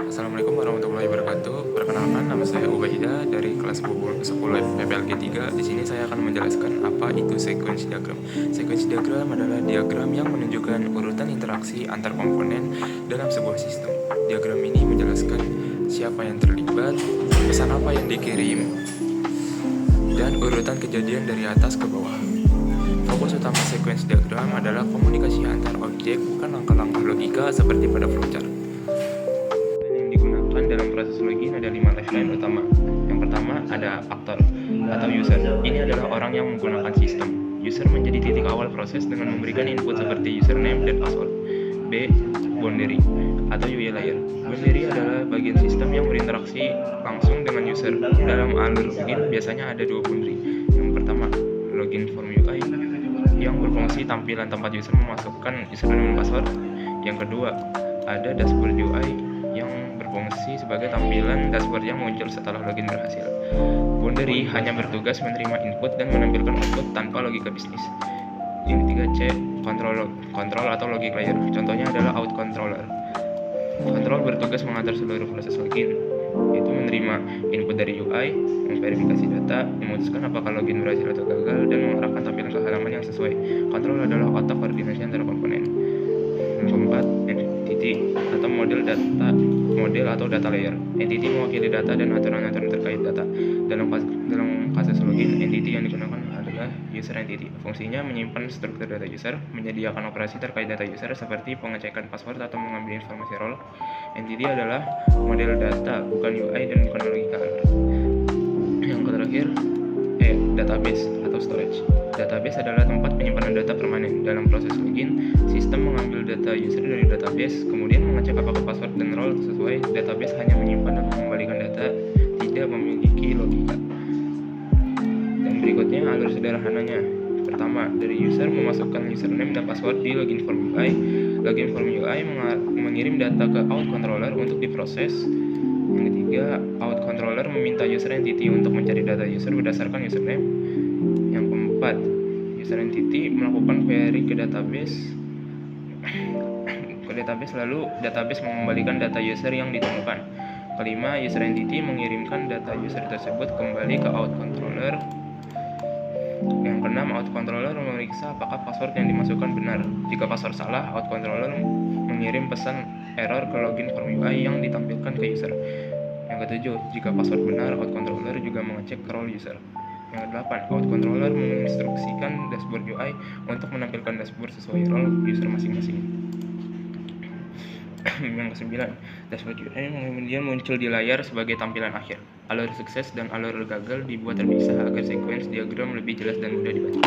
Assalamualaikum warahmatullahi wabarakatuh. Perkenalkan, nama saya Ubaida dari kelas 10 PPLG 3. Di sini saya akan menjelaskan apa itu sequence diagram. Sequence diagram adalah diagram yang menunjukkan urutan interaksi antar komponen dalam sebuah sistem. Diagram ini menjelaskan siapa yang terlibat, pesan apa yang dikirim, dan urutan kejadian dari atas ke bawah. Fokus utama sequence diagram adalah komunikasi antar objek, bukan langkah-langkah logika seperti pada flowchart. Yang digunakan dalam proses login ada 5 lifeline utama. Yang pertama ada aktor atau user. Ini adalah orang yang menggunakan sistem. User menjadi titik awal proses dengan memberikan input seperti username dan password. B. Boundary atau UI layer. Boundary adalah bagian sistem yang berinteraksi langsung dengan user. Dalam alur login biasanya ada 2 boundary. Yang pertama, login form UI yang berfungsi tampilan tempat user memasukkan username dan password. Yang kedua, ada dashboard UI yang berfungsi sebagai tampilan dashboard yang muncul setelah login berhasil. Boundary hanya bertugas menerima input dan menampilkan output tanpa logika bisnis. Yang ketiga, C. Control atau logic layer. Contohnya adalah out controller. Control bertugas mengatur seluruh proses login, yaitu menerima input dari UI, memverifikasi data, memutuskan apakah login berhasil atau gagal, dan mengarahkan tampilan ke halaman yang sesuai. Control adalah otak koordinasi antara komponen. Yang keempat, entity atau model atau data layer. Entity mewakili data dan aturan-aturan terkait data. Dalam kasus login, entity yang digunakan adalah user entity. Fungsinya menyimpan struktur data user, menyediakan operasi terkait data user seperti pengecekan password atau mengambil informasi role. Entity adalah model data, bukan UI dan bukan logika alur. Yang terakhir, database atau storage. Database adalah tempat penyimpanan data permanen. Dalam proses login, sistem mengambil data user dari database, kemudian mengecek apakah password dan role sesuai. Database hanya menyimpan dan mengembalikan data, tidak memiliki logika. Dan berikutnya alur sederhananya. Pertama, dari user memasukkan username dan password di login form UI. Login form UI mengirim data ke out controller untuk diproses. Yang ketiga, out controller meminta user entity untuk mencari data user berdasarkan username. Yang keempat, user entity melakukan query ke database lalu database mengembalikan data user yang ditemukan. Kelima, user entity mengirimkan data user tersebut kembali ke out controller. Yang keenam, out controller memeriksa apakah password yang dimasukkan benar. Jika password salah, out controller mengirim pesan error ke login form UI yang ditampilkan ke user. Yang ketujuh, jika password benar, out controller juga mengecek ke role user. Yang kedelapan, out controller menginstruksikan dashboard UI untuk menampilkan dashboard sesuai role user masing-masing. Yang kesembilan, dashboard UI kemudian muncul di layar sebagai tampilan akhir. Alur sukses dan alur gagal dibuat terpisah agar sequence diagram lebih jelas dan mudah dibaca.